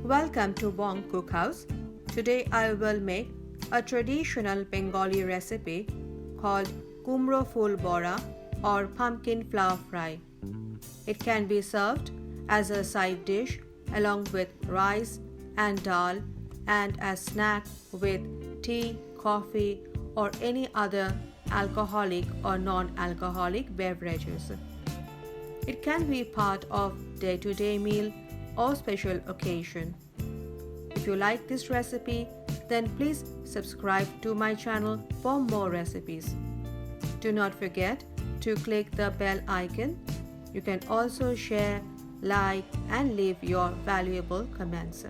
Welcome to Bong Cookhouse. Today I will make a traditional Bengali recipe called Kumro Phul Bora or pumpkin flower fry. It can be served as a side dish along with rice and dal and as snack with tea, coffee or any other alcoholic or non-alcoholic beverages. It can be part of day-to-day meal or special occasion. If you like this recipe, then please subscribe to my channel for more recipes. Do not forget to click the bell icon. You can also share, like and leave your valuable comments.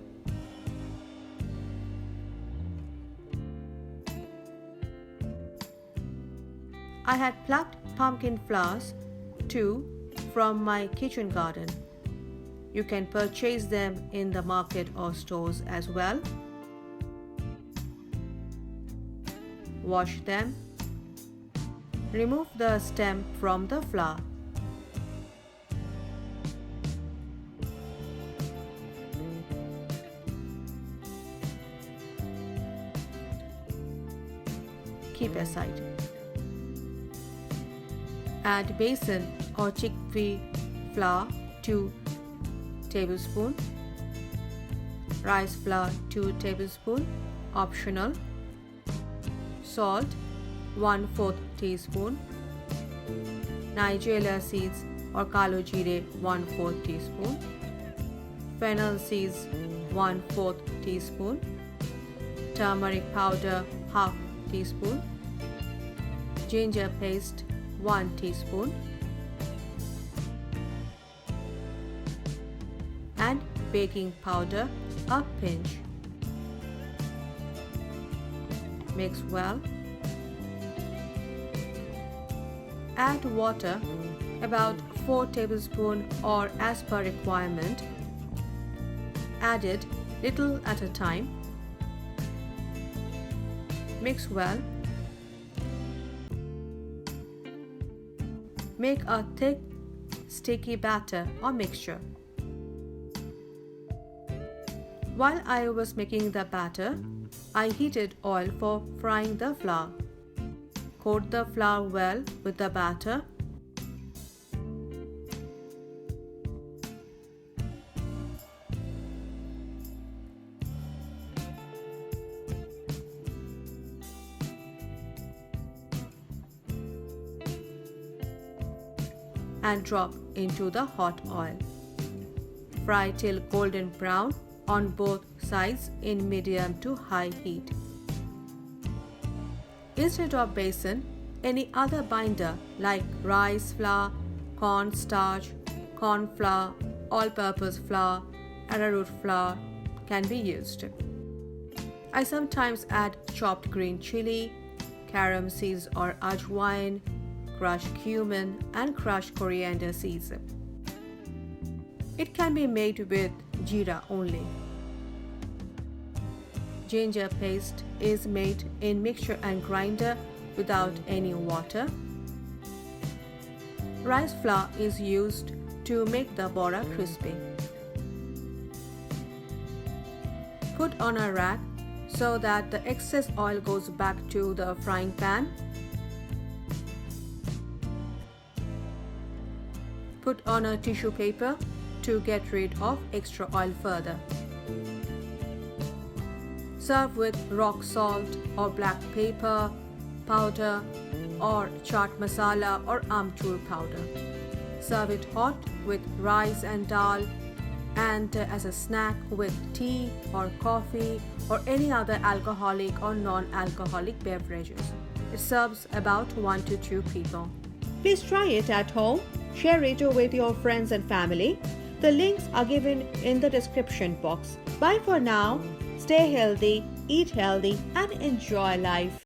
I had plucked pumpkin flowers, 2 from my kitchen garden. You can purchase them in the market or stores as well. Wash them. Remove the stem from the flower. Keep aside. Add besan or chickpea flour 2 tablespoons, rice flour 2 tablespoons, optional, salt 1/4 teaspoon, Nigella seeds or kalo jeera 1/4 teaspoon, fennel seeds 1/4 teaspoon, turmeric powder 1/2 teaspoon, ginger paste 1 teaspoon, and baking powder a pinch. Mix well. Add water about 4 tablespoons or as per requirement. Add it little at a time. Mix well. Make a thick, sticky batter or mixture. While I was making the batter, I heated oil for frying the flour. Coat the flour well with the batter. And drop into the hot oil. Fry till golden brown on both sides in medium to high heat. Instead of besan, any other binder like rice flour, corn starch, corn flour, all-purpose flour, arrowroot flour can be used. I sometimes add chopped green chili, carom seeds or ajwain, crushed cumin and crushed coriander seeds. It can be made with jeera only. Ginger paste is made in mixture and grinder without any water. Rice flour is used to make the bora crispy. Put on a rack so that the excess oil goes back to the frying pan. Put on a tissue paper to get rid of extra oil further. Serve with rock salt or black pepper powder or chaat masala or amchur powder. Serve it hot with rice and dal and as a snack with tea or coffee or any other alcoholic or non-alcoholic beverages. It serves about 1 to 2 people. Please try it at home. Share it with your friends and family. The links are given in the description box. Bye for now. Stay healthy, eat healthy, and enjoy life.